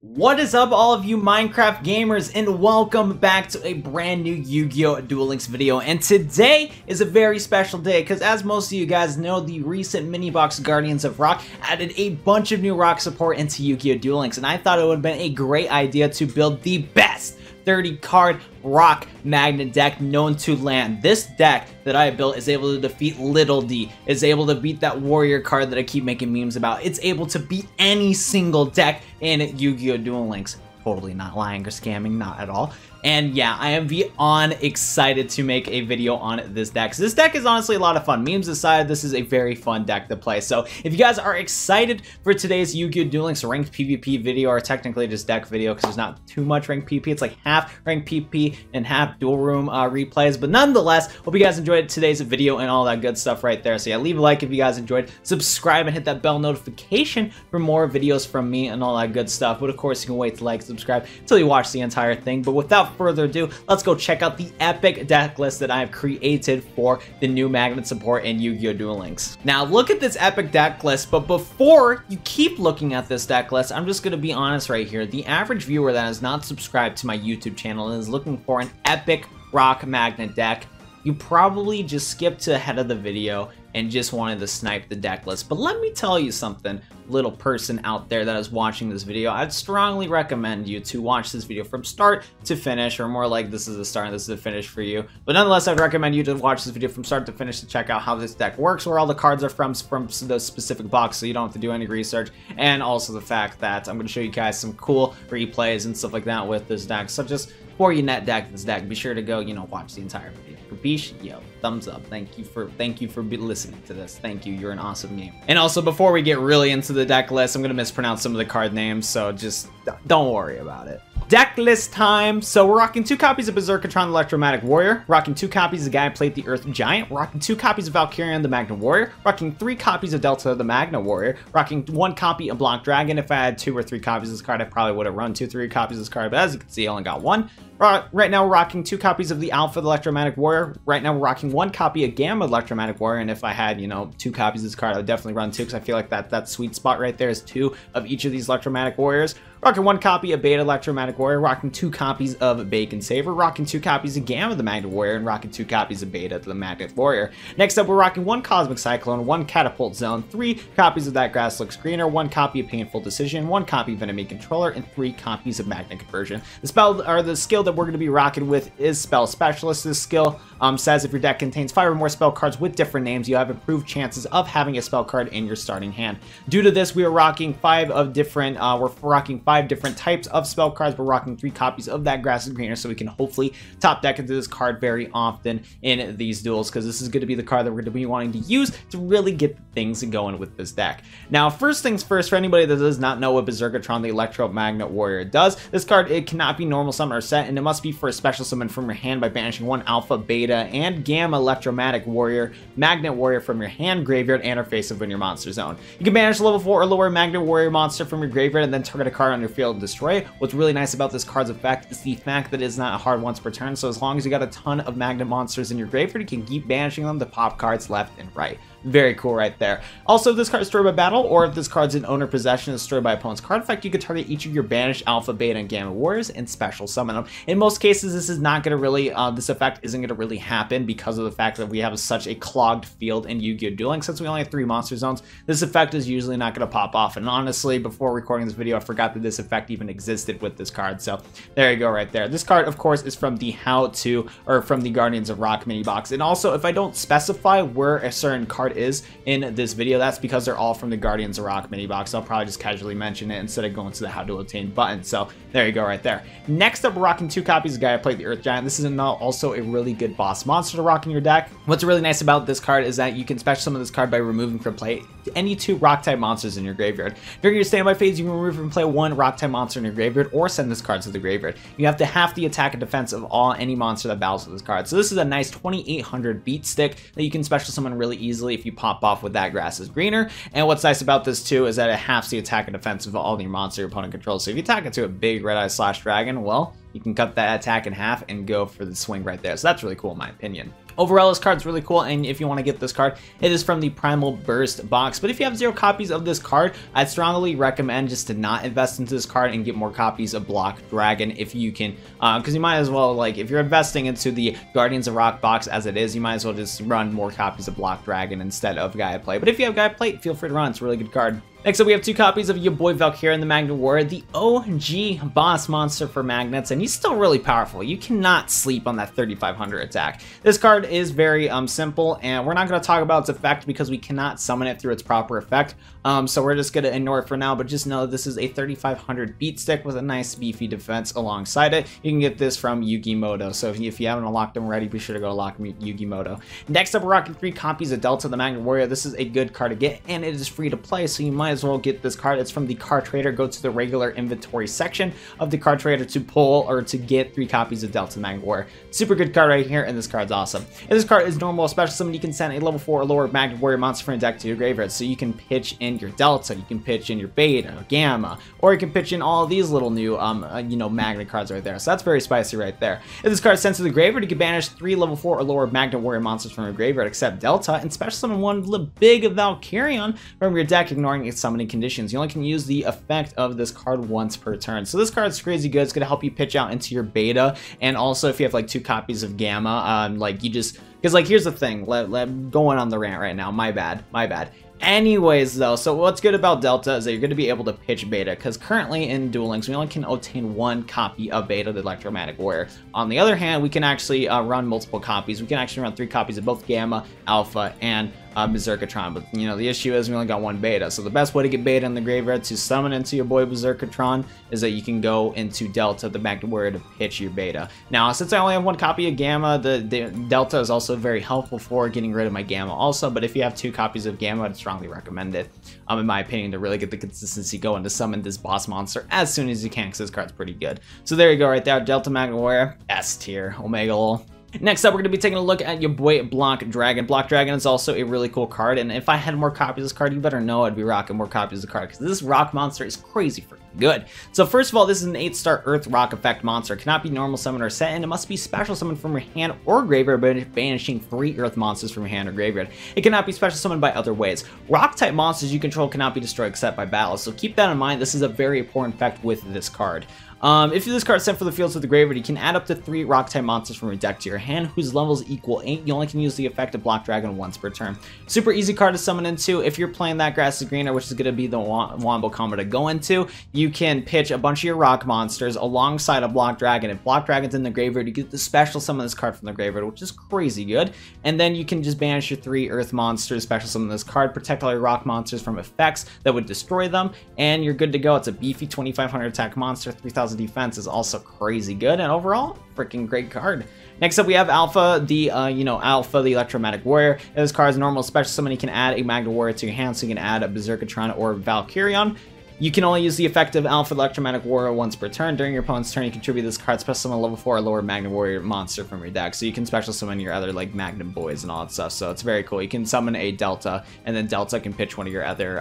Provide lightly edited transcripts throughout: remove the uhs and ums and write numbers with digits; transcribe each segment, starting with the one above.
What is up, all of you Minecraft gamers, and welcome back to a brand new Yu-Gi-Oh! Duel Links video. And today is a very special day because, as most of you guys know, the recent mini box Guardians of Rock added a bunch of new rock support into Yu-Gi-Oh! Duel Links, and I thought it would have been a great idea to build the best 30 card rock magnet deck known to land. This deck that I built is able to defeat Little D, is able to beat that warrior card that I keep making memes about. It's able to beat any single deck in Yu-Gi-Oh! Duel Links. Totally not lying or scamming, not at all. And yeah, I am beyond excited to make a video on this deck. So this deck is honestly a lot of fun. Memes aside, this is a very fun deck to play. So if you guys are excited for today's Yu-Gi-Oh! Duel Links ranked PvP video, or technically just deck video, because there's not too much ranked PvP. It's like half ranked PvP and half dual room replays. But nonetheless, hope you guys enjoyed today's video and all that good stuff right there. So yeah, leave a like if you guys enjoyed. Subscribe and hit that bell notification for more videos from me and all that good stuff. But of course, you can wait to like, subscribe until you watch the entire thing. But without further ado, let's go check out the epic deck list that I have created for the new magnet support in Yu-Gi-Oh! Duel Links. Now look at this epic deck list, but before you keep looking at this deck list, I'm just going to be honest right here. The average viewer that is not subscribed to my YouTube channel and is looking for an epic rock magnet deck, you probably just skipped to ahead of the video and just wanted to snipe the deck list. But let me tell you something, little person out there that is watching this video, I'd strongly recommend you to watch this video from start to finish, or more like this is the start and this is the finish for you. But nonetheless, I'd recommend you to watch this video from start to finish to check out how this deck works, where all the cards are from those specific box, so you don't have to do any research, and also the fact that I'm going to show you guys some cool replays and stuff like that with this deck. So just before you net deck this deck, be sure to go, watch the entire video. Capiche? Yo, thumbs up. Thank you for listening to this. Thank you. You're an awesome game. And also, before we get really into the deck list, I'm gonna mispronounce some of the card names, so just don't worry about it. Deck list time. So we're rocking 2 copies of Berserker, Tron, the Electromagna Warrior, rocking 2 copies of Gaia Plate, the Earth Giant, rocking 2 copies of Valkyrian, the Magna Warrior, rocking 3 copies of Delta, the Magna Warrior, rocking 1 copy of Blanc Dragon. If I had 2 or 3 copies of this card, I probably would have run 2 or 3 copies of this card, but as you can see, I only got 1. Right now, we're rocking 2 copies of the Alpha, the Electromagnetic Warrior. Right now, we're rocking 1 copy of Gamma, Electromagnetic Warrior, and if I had, 2 copies of this card, I would definitely run 2, because I feel like that sweet spot right there is 2 of each of these Electromagnetic Warriors. Rocking 1 copy of Beta Electromagnetic Warrior, rocking 2 copies of Bacon Saver, rocking 2 copies of Gamma the Magnet Warrior, and rocking 2 copies of Beta the Magnet Warrior. Next up, we're rocking 1 Cosmic Cyclone, 1 Catapult Zone, 3 copies of That Grass Looks Greener, 1 copy of Painful Decision, 1 copy of Enemy Controller, and 3 copies of Magnet Conversion. The spell, or the skill that we're going to be rocking with, is Spell Specialist. This skill says if your deck contains 5 or more spell cards with different names, you have improved chances of having a spell card in your starting hand. Due to this, we are rocking 5 different types of spell cards. We're rocking 3 copies of That Grass is Greener, so we can hopefully top deck into this card very often in these duels, because this is going to be the card that we're going to be wanting to use to really get things going with this deck. Now, first things first, for anybody that does not know what Berserker Tron, the Electromagna Warrior, does, this card, it cannot be normal summon or set, and it must be for a special summon from your hand by banishing 1 Alpha, Beta, and Gamma Electromagnetic Warrior, Magnet Warrior from your hand, graveyard, and or face up in your monster zone. You can banish level 4 or lower Magnet Warrior monster from your graveyard and then target a card on your field and destroy it. What's really nice about this card's effect is the fact that it's not a hard once per turn, so as long as you got a ton of Magnet monsters in your graveyard, you can keep banishing them to pop cards left and right. Very cool right there. Also, if this card is destroyed by battle, or if this card's in owner possession and destroyed by opponent's card effect, you can target each of your banished Alpha, Beta, and Gamma Warriors and special summon them. In most cases, this is not going to really, this effect isn't going to really happen because of the fact that we have such a clogged field in Yu-Gi-Oh! Duel Links. Since we only have 3 monster zones, this effect is usually not going to pop off. And honestly, before recording this video, I forgot that this effect even existed with this card. So there you go right there. This card, of course, is from the from the Guardians of Rock mini box. And also, if I don't specify where a certain card is in this video, that's because they're all from the Guardians of Rock mini box. I'll probably just casually mention it instead of going to the how to obtain button. So there you go right there. Next up, we're rocking 2 copies of Gaia Plate, the Earth Giant. This is also a really good boss monster to rock in your deck. What's really nice about this card is that you can special summon this card by removing from play any 2 rock type monsters in your graveyard. During your standby phase, you can remove from play 1 rock type monster in your graveyard or send this card to the graveyard. You have to half the attack and defense of any monster that battles with this card. So this is a nice 2800 beat stick that you can special summon really easily if you pop off with That Grass is Greener. And what's nice about this too is that it halves the attack and defense of all your monster your opponent controls. So if you attack into a big red eye slash dragon, well, you can cut that attack in half and go for the swing right there. So that's really cool in my opinion. Overall, this card's really cool, and if you want to get this card, it is from the Primal Burst box. But if you have 0 copies of this card, I'd strongly recommend just to not invest into this card and get more copies of Block Dragon if you can, because you might as well, like, if you're investing into the Guardians of Rock box as it is, you might as well just run more copies of Block Dragon instead of Gaia Plate. But if you have Gaia Plate, feel free to run. It's a really good card. Next up, we have 2 copies of your boy Valkyria and the Magnet Warrior, the OG boss monster for magnets, and he's still really powerful. You cannot sleep on that 3500 attack. This card is very simple, and we're not going to talk about its effect because we cannot summon it through its proper effect, so we're just going to ignore it for now, but just know this is a 3500 beat stick with a nice beefy defense alongside it. You can get this from Yugimoto, so if you haven't unlocked them already, be sure to go to lock Yugimoto. Next up, we're rocking 3 copies of Delta the Magnet Warrior. This is a good card to get, and it is free to play, so you might as well get this card. It's from the card trader. Go to the regular inventory section of the card trader to pull or to get 3 copies of Delta the Magnet Warrior. Super good card right here, and this card's awesome. If this card is normal, special summon, you can send a level 4 or lower Magnet Warrior monster from your deck to your graveyard, so you can pitch in your Delta, you can pitch in your Beta, Gamma, or you can pitch in all of these little new, you know, Magnet cards right there. So that's very spicy right there. If this card is sent to the graveyard, you can banish 3 level 4 or lower Magnet Warrior monsters from your graveyard, except Delta, and special summon 1 big Valkyrion from your deck, ignoring its summoning conditions. You only can use the effect of this card once per turn. So this card's crazy good. It's going to help you pitch out into your Beta, and also if you have like 2 copies of Gamma, like you just, because like here's the thing, going on the rant right now, my bad. Anyways, though, so what's good about Delta is that you're going to be able to pitch Beta, because currently in Duel Links, we only can obtain 1 copy of Beta, the Electromagna Warrior. On the other hand, we can actually run multiple copies. We can actually run 3 copies of both Gamma, Alpha, and Berserkion, but you know, the issue is we only got 1 Beta, so the best way to get Beta in the graveyard to summon into your boy Berserkion is that you can go into Delta, the Magnet Warrior, to pitch your Beta. Now, since I only have 1 copy of Gamma, the Delta is also very helpful for getting rid of my Gamma also, but if you have 2 copies of Gamma, I'd strongly recommend it, in my opinion, to really get the consistency going to summon this boss monster as soon as you can, because this card's pretty good. So there you go right there, Delta Magnet Warrior, S tier, Omega lol. Next up, we're going to be taking a look at your boy Block Dragon. Block Dragon is also a really cool card, and if I had more copies of this card, you better know I'd be rocking more copies of the card, because this rock monster is crazy freaking good. So first of all, this is an 8-star Earth Rock effect monster. It cannot be normal summon or set, and it must be special summon from your hand or graveyard by banishing 3 Earth monsters from your hand or graveyard. It cannot be special summoned by other ways. Rock-type monsters you control cannot be destroyed except by battle, so keep that in mind. This is a very important effect with this card. If this card is sent for the field to the graveyard, you can add up to 3 rock-type monsters from your deck to your hand, whose levels equal 8. You only can use the effect of Block Dragon once per turn. Super easy card to summon into. If you're playing that Grassy Greener, which is going to be the Wombo combo to go into, you can pitch a bunch of your rock monsters alongside a Block Dragon. If Block Dragon's in the graveyard, you get the special summon this card from the graveyard, which is crazy good. And then you can just banish your 3 Earth monsters, special summon this card, protect all your rock monsters from effects that would destroy them, and you're good to go. It's a beefy 2500 attack monster, 3000 defense, is also crazy good, and overall, freaking great card. Next up, we have Alpha, the Alpha, the Electromagna Warrior. If this card is normal special summon, you can add a Magnet Warrior to your hand, so you can add a Berserkion or Valkyrion. You can only use the effect of Alpha Electromagna Warrior once per turn. During your opponent's turn, you contribute this card, special summon a level 4 or lower Magnet Warrior monster from your deck. So you can special summon your other like Magnum Boys and all that stuff. So it's very cool. You can summon a Delta, and then Delta can pitch one of your other,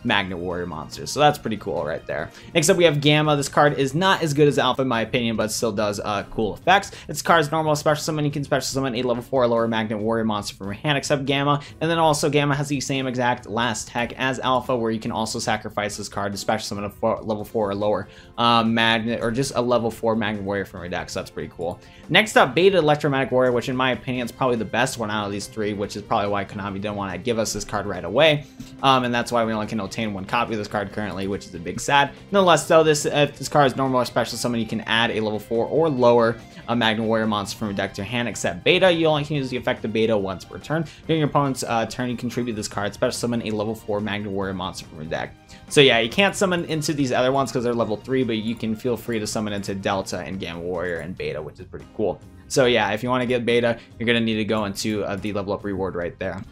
Magnet Warrior monsters. So that's pretty cool right there. Next up, we have Gamma. This card is not as good as Alpha in my opinion, but still does cool effects. This card is normal special summon. You can special summon a level 4 or lower Magnet Warrior monster from your hand, except Gamma. And then also Gamma has the same exact last tech as Alpha, where you can also sacrifice this card to special summon a level 4 or lower Magnet, or just a level 4 Magnet Warrior from your deck, so that's pretty cool. Next up, Beta Electromagna Warrior, which in my opinion is probably the best one out of these 3, which is probably why Konami didn't want to give us this card right away, and that's why we only can obtain 1 copy of this card currently, which is a big sad. Nonetheless, though, if this card is normal or special summon, you can add a level 4 or lower Magnet Warrior monster from your deck to your hand, except Beta. You only can use the effect of Beta once per turn. During your opponent's turn, you contribute this card, special summon a level 4 Magnet Warrior monster from your deck. So yeah, you can't summon into these other ones because they're level 3, but you can feel free to summon into Delta and Gamma Warrior and Beta, which is pretty cool. So yeah, if you want to get Beta, you're going to need to go into the level up reward right there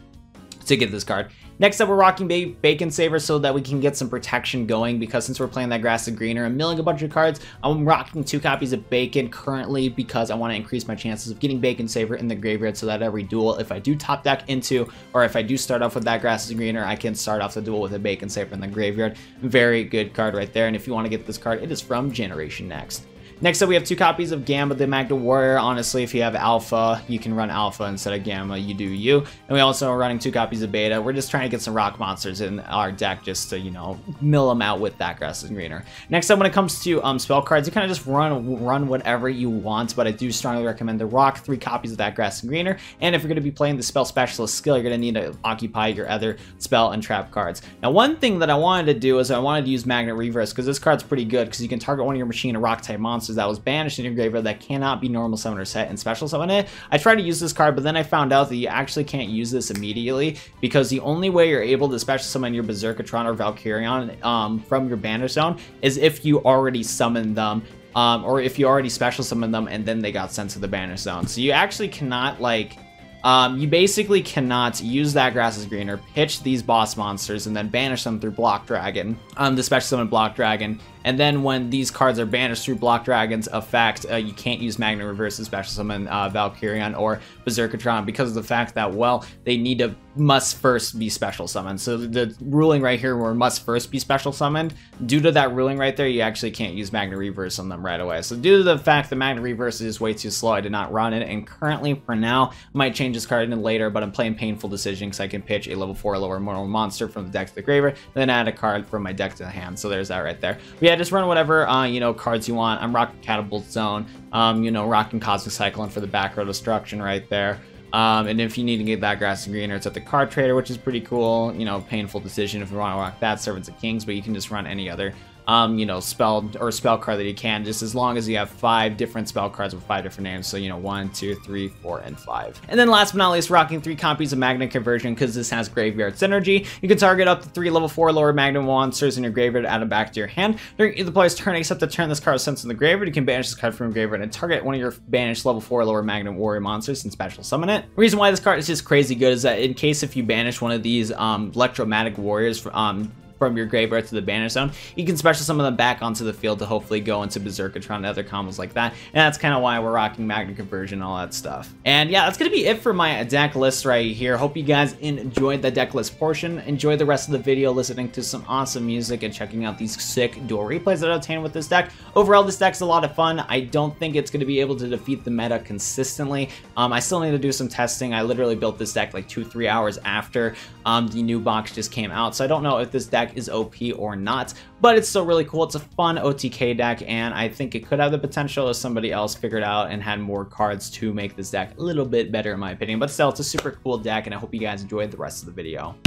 to get this card. Next up, we're rocking Bacon Saver so that we can get some protection going, because since we're playing that Grass and Greener and milling a bunch of cards, I'm rocking 2 copies of Bacon currently because I want to increase my chances of getting Bacon Saver in the graveyard, so that every duel, if I do top deck into, or if I do start off with that Grass and Greener, I can start off the duel with a Bacon Saver in the graveyard. Very good card right there, and if you want to get this card, it is from Generation Next. Next up, we have 2 copies of Gamma the Magna Warrior. Honestly, if you have Alpha, you can run Alpha instead of Gamma, you do you. And we also are running 2 copies of Beta. We're just trying to get some rock monsters in our deck just to, you know, mill them out with that grass is greener. Next up, when it comes to spell cards, you kind of just run whatever you want, but I do strongly recommend to rock 3 copies of that grass and greener. And if you're going to be playing the spell specialist skill, you're going to need to occupy your other spell and trap cards. Now, one thing that I wanted to do is I wanted to use Magnet Reverse, because this card's pretty good, because you can target one of your machine or rock type monsters that was banished in your graveyard that cannot be normal summon or set and special summon it. I tried to use this card, but then I found out that you actually can't use this immediately, because the only way you're able to special summon your Berserker, Tron, or Valkyrion from your banner zone is if you already summoned them, or if you already special summoned them and then they got sent to the banner zone. So you actually cannot, like, you basically cannot use that grass is greener, pitch these boss monsters, and then banish them through Block Dragon, the special summon Block Dragon. And then when these cards are banished through Block Dragon's effect, you can't use Magnet Reverse to special summon Valkyrion or Berserkatron, because of the fact that, well, they must first be special summoned. So the ruling right here where must first be special summoned, due to that ruling right there, you actually can't use Magnet Reverse on them right away. So due to the fact that Magnet Reverse is way too slow, I did not run it, and currently, for now, I might change this card in later, but I'm playing Painful Decision because I can pitch a level 4 or lower mortal monster from the deck to the graveyard, and then add a card from my deck to the hand. So there's that right there. But yeah, just run whatever, you know, cards you want. I'm rocking Catapult Zone, you know, rocking Cosmic Cyclone for the back row destruction right there. And if you need to get that grass and greener, it's at the card trader, which is pretty cool. You know, Painful Decision if you want to rock that, Servants of Kings, but you can just run any other you know, spell card that you can, just as long as you have 5 different spell cards with 5 different names. So, you know, 1, 2, 3, 4, and 5. And then last but not least, rocking 3 copies of Magnet Conversion, because this has graveyard synergy. You can target up to 3 level 4 lower Magnet monsters in your graveyard to add them back to your hand during either player's turn, except the turn this card is sent to the graveyard. You can banish this card from your graveyard and target one of your banished level 4 lower Magnet Warrior monsters and special summon it. The reason why this card is just crazy good is that in case if you banish one of these Electromagna warriors from your graveyard to the banner zone, you can special summon them back onto the field to hopefully go into Berserkatron and other combos like that. And that's kind of why we're rocking Magnet Conversion and all that stuff. And yeah, that's going to be it for my deck list right here. Hope you guys enjoyed the deck list portion. Enjoy the rest of the video listening to some awesome music and checking out these sick dual replays that I obtained with this deck. Overall, this deck's a lot of fun. I don't think it's going to be able to defeat the meta consistently. I still need to do some testing. I literally built this deck like 2-3 hours after the new box just came out. So I don't know if this deck is OP or not, but it's still really cool. It's a fun OTK deck, and I think it could have the potential if somebody else figured out and had more cards to make this deck a little bit better in my opinion. But still, it's a super cool deck, and I hope you guys enjoyed the rest of the video.